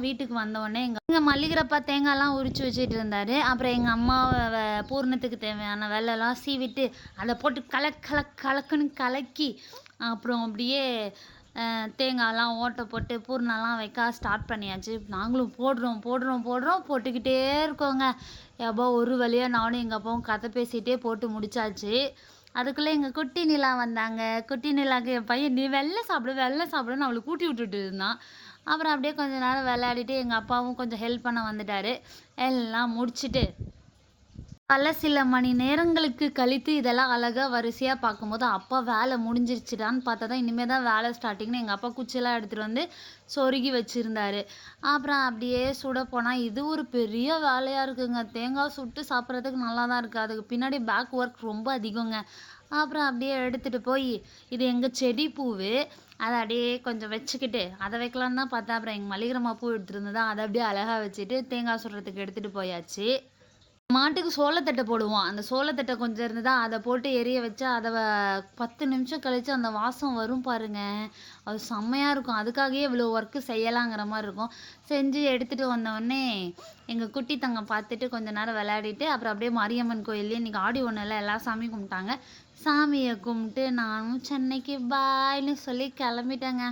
வீட்டுக்கு வந்தோடனே எங்கள் மல்லிகரப்பா தேங்காய்லாம் உரித்து வச்சுட்டு இருந்தார். அப்புறம் எங்கள் அம்மா பூரணத்துக்கு தேவையான வெள்ளெல்லாம் சீவிட்டு அதை போட்டு கலக்குன்னு கலக்கி அப்புறம் அப்படியே தேங்காய்லாம் ஓட்டை போட்டு பூர்ணம்லாம் வைக்க ஸ்டார்ட் பண்ணியாச்சு. நாங்களும் போடுறோம் போட்டுக்கிட்டே இருக்கோங்க. எப்போ ஒரு வழியாக நானும் எங்கள் அப்பாவும் கதை பேசிகிட்டே போட்டு முடிச்சாச்சு. அதுக்குள்ளே எங்கள் குட்டி நிலா வந்தாங்க. குட்டி நிலாவுக்கு என் பையன் நீ வெள்ளை சாப்பிடுன்னு அவளுக்கு கூட்டி விட்டுட்டு இருந்தான். அப்புறம் அப்படியே கொஞ்ச நேரம் விளையாடிட்டு எங்கள் அப்பாவும் கொஞ்சம் ஹெல்ப் பண்ண வந்துட்டார். எல்லாம் முடிச்சுட்டு பல சில மணி நேரங்களுக்கு கழித்து இதெல்லாம் அழகாக வரிசையாக பார்க்கும்போது அப்பா வேலை முடிஞ்சிருச்சுடான்னு பார்த்தா தான் இனிமேல் தான் வேலை ஸ்டார்டிங்னு எங்கள் அப்பா குச்சியெல்லாம் எடுத்துகிட்டு வந்து சொருகி வச்சுருந்தாரு. அப்புறம் அப்படியே சுட போனால் இது ஒரு பெரிய வேலையாக இருக்குங்க. தேங்காய் சுட்டு சாப்பிட்றதுக்கு நல்லா தான் இருக்குது. அதுக்கு பின்னாடி பேக் ஒர்க் ரொம்ப அதிகங்க. அப்புறம் அப்படியே எடுத்துகிட்டு போய் இது எங்கள் செடி பூவு, அதை அப்படியே கொஞ்சம் வச்சுக்கிட்டு அதை வைக்கலான்னு தான் பார்த்தா அப்புறம் எங்கள் மல்லிகரம்மா பூ எடுத்துருந்ததா அதை அப்படியே அழகாக வச்சுட்டு தேங்காய் சுடுறதுக்கு எடுத்துகிட்டு போயாச்சு. மாட்டுக்கு சோளத்தட்டை போடுவோம். அந்த சோளத்தட்டை கொஞ்சம் இருந்ததா அதை போட்டு எரிய வச்சா அதை 10 நிமிஷம் கழித்து அந்த வாசம் வரும் பாருங்க. அது செம்மையாக இருக்கும். அதுக்காகவே இவ்வளோ ஒர்க்கு செய்யலாங்கிற மாதிரி இருக்கும். செஞ்சு எடுத்துகிட்டு வந்தோடனே எங்கள் குட்டி தங்கம் பார்த்துட்டு கொஞ்ச நேரம் விளையாடிட்டு அப்புறம் அப்படியே மாரியம்மன் கோயில்லேயே இன்றைக்கி ஆடி ஒன்றில் எல்லாம் சாமி கும்பிட்டாங்க. சாமியை கும்பிட்டு நானும் சென்னைக்கு பாய்னு சொல்லி கிளம்பிட்டேங்க.